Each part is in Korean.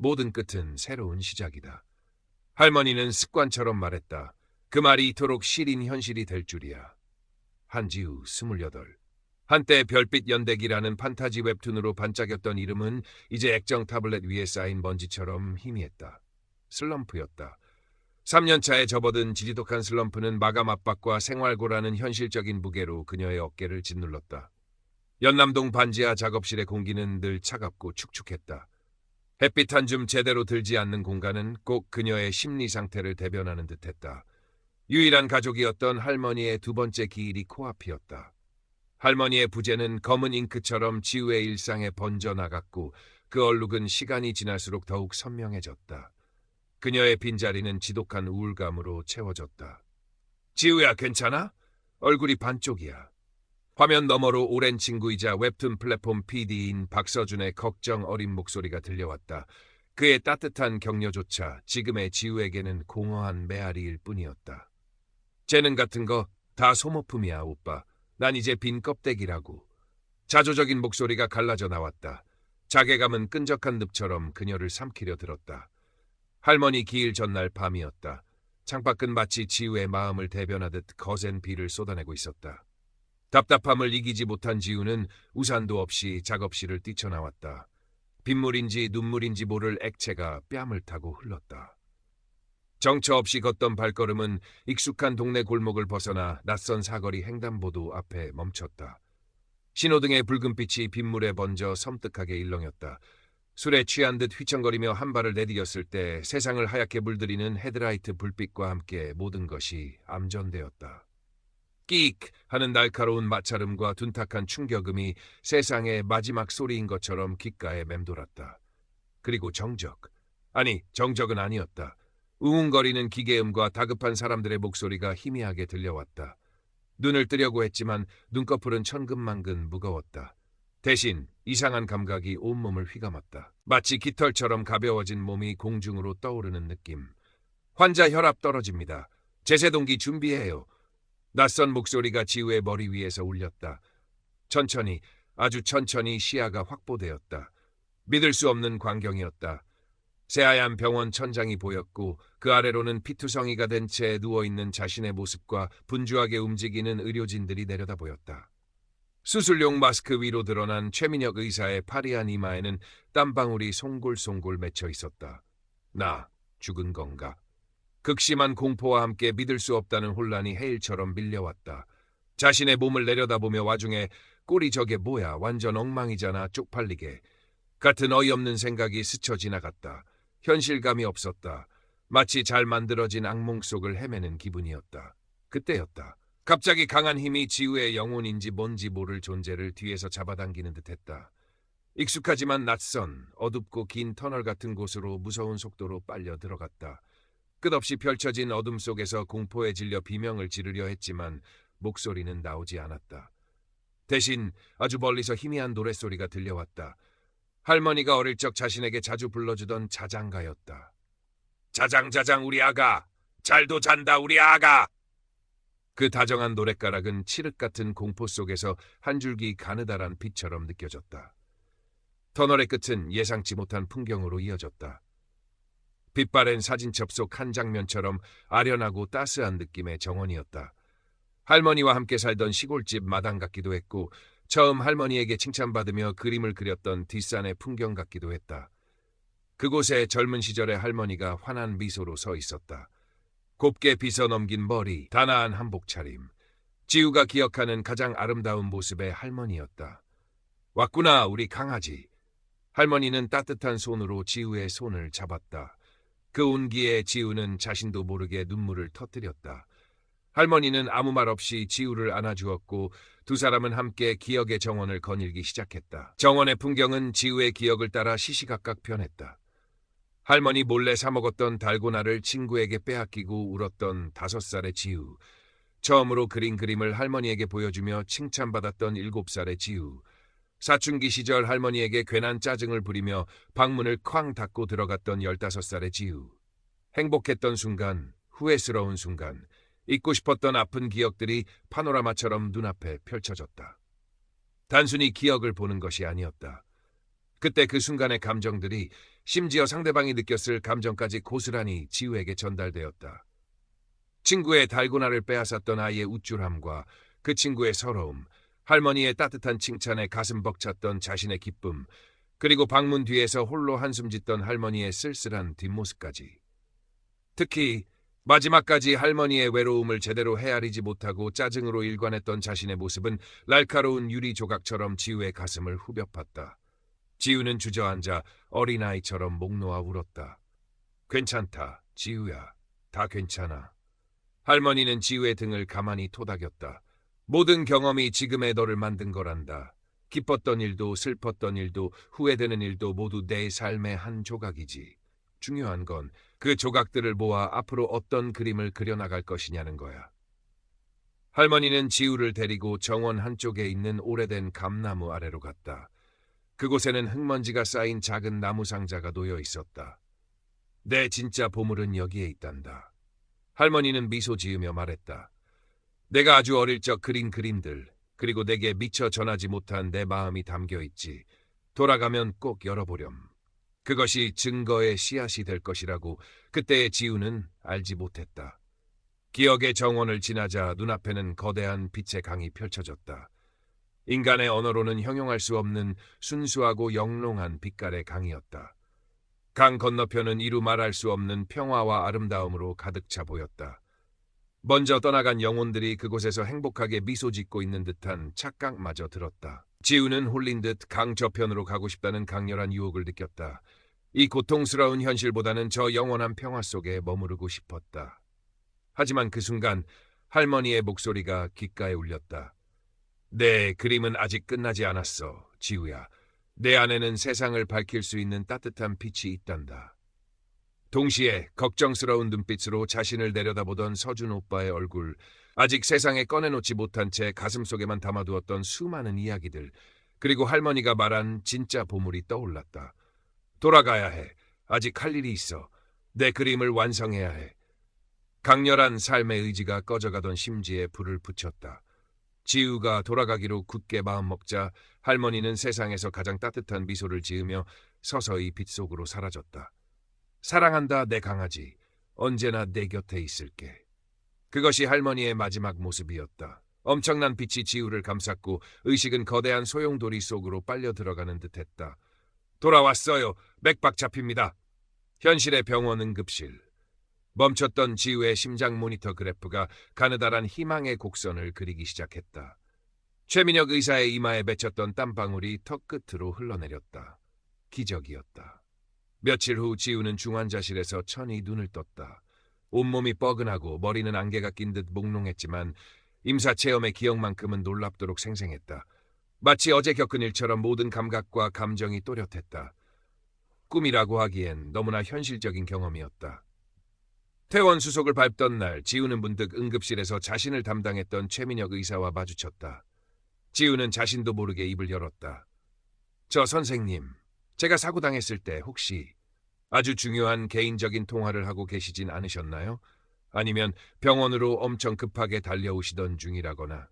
모든 끝은 새로운 시작이다. 할머니는 습관처럼 말했다. 그 말이 이토록 시린 현실이 될 줄이야. 한지우 28. 한때 별빛 연대기라는 판타지 웹툰으로 반짝였던 이름은 이제 액정 타블렛 위에 쌓인 먼지처럼 희미했다. 슬럼프였다. 3년차에 접어든 지지독한 슬럼프는 마감 압박과 생활고라는 현실적인 무게로 그녀의 어깨를 짓눌렀다. 연남동 반지하 작업실의 공기는 늘 차갑고 축축했다. 햇빛 한 줌 제대로 들지 않는 공간은 꼭 그녀의 심리 상태를 대변하는 듯했다. 유일한 가족이었던 할머니의 두 번째 기일이 코앞이었다. 할머니의 부재는 검은 잉크처럼 지우의 일상에 번져나갔고 그 얼룩은 시간이 지날수록 더욱 선명해졌다. 그녀의 빈자리는 지독한 우울감으로 채워졌다. 지우야, 괜찮아? 얼굴이 반쪽이야. 화면 너머로 오랜 친구이자 웹툰 플랫폼 PD인 박서준의 걱정 어린 목소리가 들려왔다. 그의 따뜻한 격려조차 지금의 지우에게는 공허한 메아리일 뿐이었다. 재능 같은 거 다 소모품이야, 오빠. 난 이제 빈 껍데기라고. 자조적인 목소리가 갈라져 나왔다. 자괴감은 끈적한 늪처럼 그녀를 삼키려 들었다. 할머니 기일 전날 밤이었다. 창밖은 마치 지우의 마음을 대변하듯 거센 비를 쏟아내고 있었다. 답답함을 이기지 못한 지우는 우산도 없이 작업실을 뛰쳐나왔다. 빗물인지 눈물인지 모를 액체가 뺨을 타고 흘렀다. 정처 없이 걷던 발걸음은 익숙한 동네 골목을 벗어나 낯선 사거리 횡단보도 앞에 멈췄다. 신호등의 붉은빛이 빗물에 번져 섬뜩하게 일렁였다. 술에 취한 듯 휘청거리며 한 발을 내디뎠을 때 세상을 하얗게 물들이는 헤드라이트 불빛과 함께 모든 것이 암전되었다. 끼익 하는 날카로운 마찰음과 둔탁한 충격음이 세상의 마지막 소리인 것처럼 귓가에 맴돌았다. 그리고 정적. 아니, 정적은 아니었다. 우웅거리는 기계음과 다급한 사람들의 목소리가 희미하게 들려왔다. 눈을 뜨려고 했지만 눈꺼풀은 천근만근 무거웠다. 대신 이상한 감각이 온몸을 휘감았다. 마치 깃털처럼 가벼워진 몸이 공중으로 떠오르는 느낌. 환자 혈압 떨어집니다. 제세동기 준비해요. 낯선 목소리가 지우의 머리 위에서 울렸다. 천천히, 아주 천천히 시야가 확보되었다. 믿을 수 없는 광경이었다. 새하얀 병원 천장이 보였고 그 아래로는 피투성이가 된 채 누워있는 자신의 모습과 분주하게 움직이는 의료진들이 내려다 보였다. 수술용 마스크 위로 드러난 최민혁 의사의 파리한 이마에는 땀방울이 송골송골 맺혀 있었다. 나 죽은 건가? 극심한 공포와 함께 믿을 수 없다는 혼란이 해일처럼 밀려왔다. 자신의 몸을 내려다보며 와중에 꼴이 저게 뭐야, 완전 엉망이잖아, 쪽팔리게. 같은 어이없는 생각이 스쳐 지나갔다. 현실감이 없었다. 마치 잘 만들어진 악몽 속을 헤매는 기분이었다. 그때였다. 갑자기 강한 힘이 지우의 영혼인지 뭔지 모를 존재를 뒤에서 잡아당기는 듯했다. 익숙하지만 낯선, 어둡고 긴 터널 같은 곳으로 무서운 속도로 빨려 들어갔다. 끝없이 펼쳐진 어둠 속에서 공포에 질려 비명을 지르려 했지만 목소리는 나오지 않았다. 대신 아주 멀리서 희미한 노랫소리가 들려왔다. 할머니가 어릴 적 자신에게 자주 불러주던 자장가였다. 자장자장 우리 아가, 잘도 잔다 우리 아가. 그 다정한 노랫가락은 칠흑 같은 공포 속에서 한 줄기 가느다란 빛처럼 느껴졌다. 터널의 끝은 예상치 못한 풍경으로 이어졌다. 빛바랜 사진첩 속 한 장면처럼 아련하고 따스한 느낌의 정원이었다. 할머니와 함께 살던 시골집 마당 같기도 했고 처음 할머니에게 칭찬받으며 그림을 그렸던 뒷산의 풍경 같기도 했다. 그곳에 젊은 시절의 할머니가 환한 미소로 서 있었다. 곱게 빗어 넘긴 머리, 단아한 한복 차림. 지우가 기억하는 가장 아름다운 모습의 할머니였다. 왔구나, 우리 강아지. 할머니는 따뜻한 손으로 지우의 손을 잡았다. 그 온기에 지우는 자신도 모르게 눈물을 터뜨렸다. 할머니는 아무 말 없이 지우를 안아주었고 두 사람은 함께 기억의 정원을 거닐기 시작했다. 정원의 풍경은 지우의 기억을 따라 시시각각 변했다. 할머니 몰래 사먹었던 달고나를 친구에게 빼앗기고 울었던 5살의 지우. 처음으로 그린 그림을 할머니에게 보여주며 칭찬받았던 7살의 지우. 사춘기 시절 할머니에게 괜한 짜증을 부리며 방문을 쾅 닫고 들어갔던 15살의 지우. 행복했던 순간, 후회스러운 순간, 잊고 싶었던 아픈 기억들이 파노라마처럼 눈앞에 펼쳐졌다. 단순히 기억을 보는 것이 아니었다. 그때 그 순간의 감정들이 심지어 상대방이 느꼈을 감정까지 고스란히 지우에게 전달되었다. 친구의 달고나를 빼앗았던 아이의 우쭐함과 그 친구의 서러움, 할머니의 따뜻한 칭찬에 가슴 벅찼던 자신의 기쁨, 그리고 방문 뒤에서 홀로 한숨 짓던 할머니의 쓸쓸한 뒷모습까지. 특히 마지막까지 할머니의 외로움을 제대로 헤아리지 못하고 짜증으로 일관했던 자신의 모습은 날카로운 유리 조각처럼 지우의 가슴을 후벼 팠다. 지우는 주저앉아 어린아이처럼 목 놓아 울었다. 괜찮다, 지우야. 다 괜찮아. 할머니는 지우의 등을 가만히 토닥였다. 모든 경험이 지금의 너를 만든 거란다. 기뻤던 일도 슬펐던 일도 후회되는 일도 모두 내 삶의 한 조각이지. 중요한 건 그 조각들을 모아 앞으로 어떤 그림을 그려나갈 것이냐는 거야. 할머니는 지우를 데리고 정원 한쪽에 있는 오래된 감나무 아래로 갔다. 그곳에는 흙먼지가 쌓인 작은 나무 상자가 놓여 있었다. 내 진짜 보물은 여기에 있단다. 할머니는 미소 지으며 말했다. 내가 아주 어릴 적 그린 그림들, 그리고 내게 미처 전하지 못한 내 마음이 담겨 있지. 돌아가면 꼭 열어보렴. 그것이 증거의 씨앗이 될 것이라고 그때의 지우는 알지 못했다. 기억의 정원을 지나자 눈앞에는 거대한 빛의 강이 펼쳐졌다. 인간의 언어로는 형용할 수 없는 순수하고 영롱한 빛깔의 강이었다. 강 건너편은 이루 말할 수 없는 평화와 아름다움으로 가득 차 보였다. 먼저 떠나간 영혼들이 그곳에서 행복하게 미소 짓고 있는 듯한 착각마저 들었다. 지우는 홀린 듯 강 저편으로 가고 싶다는 강렬한 유혹을 느꼈다. 이 고통스러운 현실보다는 저 영원한 평화 속에 머무르고 싶었다. 하지만 그 순간 할머니의 목소리가 귓가에 울렸다. 내 그림은 아직 끝나지 않았어, 지우야. 내 안에는 세상을 밝힐 수 있는 따뜻한 빛이 있단다. 동시에 걱정스러운 눈빛으로 자신을 내려다보던 서준 오빠의 얼굴, 아직 세상에 꺼내놓지 못한 채 가슴속에만 담아두었던 수많은 이야기들, 그리고 할머니가 말한 진짜 보물이 떠올랐다. 돌아가야 해. 아직 할 일이 있어. 내 그림을 완성해야 해. 강렬한 삶의 의지가 꺼져가던 심지에 불을 붙였다. 지우가 돌아가기로 굳게 마음먹자 할머니는 세상에서 가장 따뜻한 미소를 지으며 서서히 빛 속으로 사라졌다. 사랑한다, 내 강아지. 언제나 내 곁에 있을게. 그것이 할머니의 마지막 모습이었다. 엄청난 빛이 지우를 감쌌고 의식은 거대한 소용돌이 속으로 빨려 들어가는 듯했다. 돌아왔어요. 맥박 잡힙니다. 현실의 병원 응급실. 멈췄던 지우의 심장 모니터 그래프가 가느다란 희망의 곡선을 그리기 시작했다. 최민혁 의사의 이마에 맺혔던 땀방울이 턱 끝으로 흘러내렸다. 기적이었다. 며칠 후 지우는 중환자실에서 천히 눈을 떴다. 온몸이 뻐근하고 머리는 안개가 낀 듯 몽롱했지만 임사체험의 기억만큼은 놀랍도록 생생했다. 마치 어제 겪은 일처럼 모든 감각과 감정이 또렷했다. 꿈이라고 하기엔 너무나 현실적인 경험이었다. 퇴원 수속을 밟던 날 지우는 문득 응급실에서 자신을 담당했던 최민혁 의사와 마주쳤다. 지우는 자신도 모르게 입을 열었다. 저 선생님, 제가 사고당했을 때 혹시 아주 중요한 개인적인 통화를 하고 계시진 않으셨나요? 아니면 병원으로 엄청 급하게 달려오시던 중이라거나.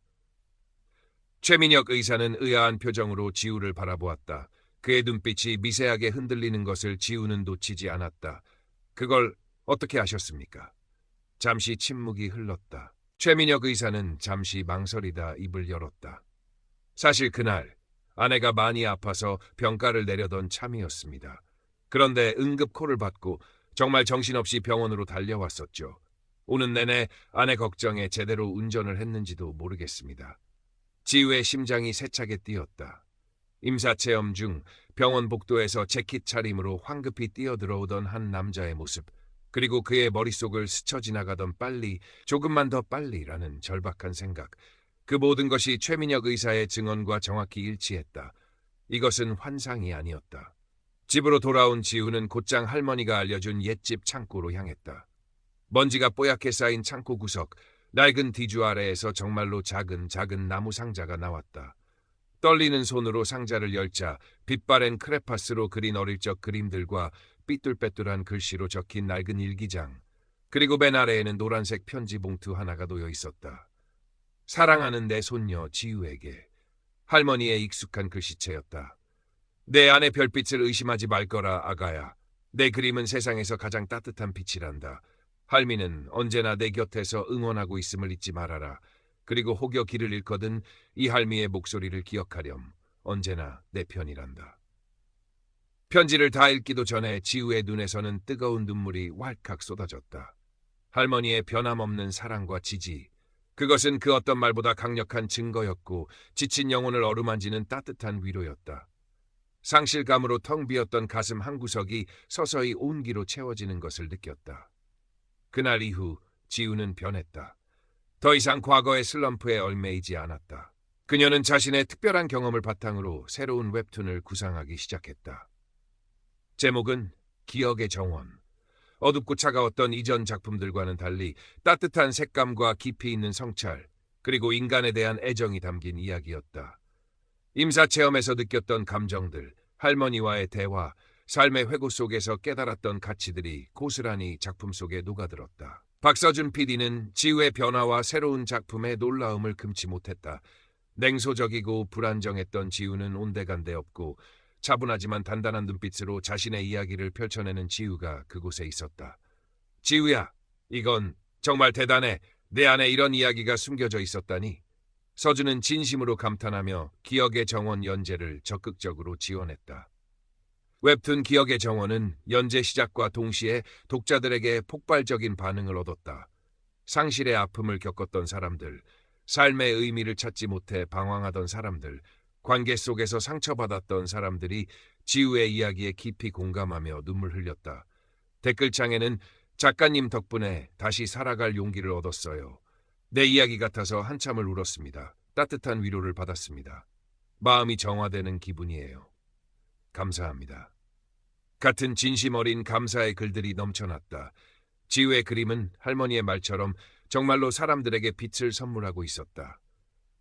최민혁 의사는 의아한 표정으로 지우를 바라보았다. 그의 눈빛이 미세하게 흔들리는 것을 지우는 놓치지 않았다. 그걸 어떻게 아셨습니까? 잠시 침묵이 흘렀다. 최민혁 의사는 잠시 망설이다 입을 열었다. 사실 그날 아내가 많이 아파서 병가를 내려던 참이었습니다. 그런데 응급콜을 받고 정말 정신없이 병원으로 달려왔었죠. 오는 내내 아내 걱정에 제대로 운전을 했는지도 모르겠습니다. 지우의 심장이 세차게 뛰었다. 임사체험 중 병원 복도에서 재킷 차림으로 황급히 뛰어들어오던 한 남자의 모습, 그리고 그의 머릿속을 스쳐 지나가던 빨리, 조금만 더 빨리라는 절박한 생각, 그 모든 것이 최민혁 의사의 증언과 정확히 일치했다. 이것은 환상이 아니었다. 집으로 돌아온 지우는 곧장 할머니가 알려준 옛집 창고로 향했다. 먼지가 뽀얗게 쌓인 창고 구석, 낡은 뒤주 아래에서 정말로 작은 나무 상자가 나왔다. 떨리는 손으로 상자를 열자 빛바랜 크레파스로 그린 어릴 적 그림들과 삐뚤빼뚤한 글씨로 적힌 낡은 일기장, 그리고 맨 아래에는 노란색 편지 봉투 하나가 놓여 있었다. 사랑하는 내 손녀 지우에게. 할머니의 익숙한 글씨체였다. 내 안의 별빛을 의심하지 말거라, 아가야. 내 그림은 세상에서 가장 따뜻한 빛이란다. 할미는 언제나 내 곁에서 응원하고 있음을 잊지 말아라. 그리고 혹여 길을 잃거든 이 할미의 목소리를 기억하렴. 언제나 내 편이란다. 편지를 다 읽기도 전에 지우의 눈에서는 뜨거운 눈물이 왈칵 쏟아졌다. 할머니의 변함없는 사랑과 지지. 그것은 그 어떤 말보다 강력한 증거였고 지친 영혼을 어루만지는 따뜻한 위로였다. 상실감으로 텅 비었던 가슴 한구석이 서서히 온기로 채워지는 것을 느꼈다. 그날 이후 지우는 변했다. 더 이상 과거의 슬럼프에 얽매이지 않았다. 그녀는 자신의 특별한 경험을 바탕으로 새로운 웹툰을 구상하기 시작했다. 제목은 기억의 정원. 어둡고 차가웠던 이전 작품들과는 달리 따뜻한 색감과 깊이 있는 성찰, 그리고 인간에 대한 애정이 담긴 이야기였다. 임사체험에서 느꼈던 감정들, 할머니와의 대화, 삶의 회고 속에서 깨달았던 가치들이 고스란히 작품 속에 녹아들었다. 박서준 PD는 지우의 변화와 새로운 작품의 놀라움을 금치 못했다. 냉소적이고 불안정했던 지우는 온데간데 없고 차분하지만 단단한 눈빛으로 자신의 이야기를 펼쳐내는 지우가 그곳에 있었다. 지우야, 이건 정말 대단해. 내 안에 이런 이야기가 숨겨져 있었다니. 서준은 진심으로 감탄하며 기억의 정원 연재를 적극적으로 지원했다. 웹툰 기억의 정원은 연재 시작과 동시에 독자들에게 폭발적인 반응을 얻었다. 상실의 아픔을 겪었던 사람들, 삶의 의미를 찾지 못해 방황하던 사람들, 관계 속에서 상처받았던 사람들이 지우의 이야기에 깊이 공감하며 눈물 흘렸다. 댓글창에는 작가님 덕분에 다시 살아갈 용기를 얻었어요. 내 이야기 같아서 한참을 울었습니다. 따뜻한 위로를 받았습니다. 마음이 정화되는 기분이에요. 감사합니다. 같은 진심 어린 감사의 글들이 넘쳐났다. 지우의 그림은 할머니의 말처럼 정말로 사람들에게 빛을 선물하고 있었다.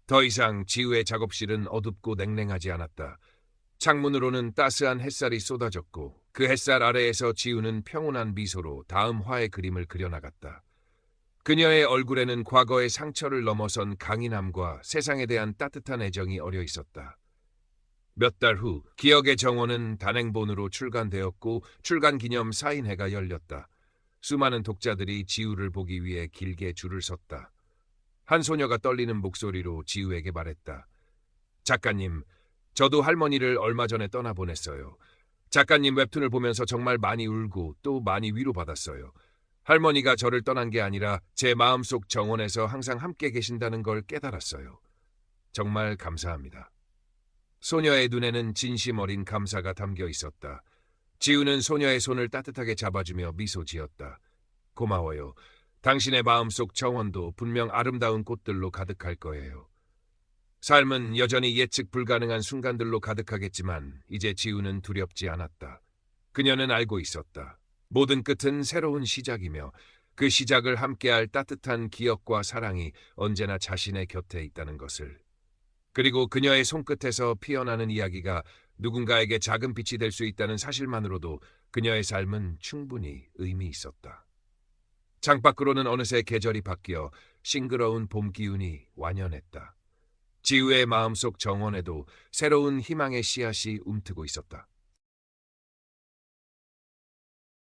더 이상 지우의 작업실은 어둡고 냉랭하지 않았다. 창문으로는 따스한 햇살이 쏟아졌고 그 햇살 아래에서 지우는 평온한 미소로 다음 화의 그림을 그려나갔다. 그녀의 얼굴에는 과거의 상처를 넘어선 강인함과 세상에 대한 따뜻한 애정이 어려 있었다. 몇 달 후 기억의 정원은 단행본으로 출간되었고 출간 기념 사인회가 열렸다. 수많은 독자들이 지우를 보기 위해 길게 줄을 섰다. 한 소녀가 떨리는 목소리로 지우에게 말했다. 작가님, 저도 할머니를 얼마 전에 떠나보냈어요. 작가님 웹툰을 보면서 정말 많이 울고 또 많이 위로받았어요. 할머니가 저를 떠난 게 아니라 제 마음속 정원에서 항상 함께 계신다는 걸 깨달았어요. 정말 감사합니다. 소녀의 눈에는 진심 어린 감사가 담겨 있었다. 지우는 소녀의 손을 따뜻하게 잡아주며 미소 지었다. 고마워요. 당신의 마음속 정원도 분명 아름다운 꽃들로 가득할 거예요. 삶은 여전히 예측 불가능한 순간들로 가득하겠지만 이제 지우는 두렵지 않았다. 그녀는 알고 있었다. 모든 끝은 새로운 시작이며 그 시작을 함께할 따뜻한 기억과 사랑이 언제나 자신의 곁에 있다는 것을. 그리고 그녀의 손끝에서 피어나는 이야기가 누군가에게 작은 빛이 될 수 있다는 사실만으로도 그녀의 삶은 충분히 의미 있었다. 창밖으로는 어느새 계절이 바뀌어 싱그러운 봄 기운이 완연했다. 지우의 마음속 정원에도 새로운 희망의 씨앗이 움트고 있었다.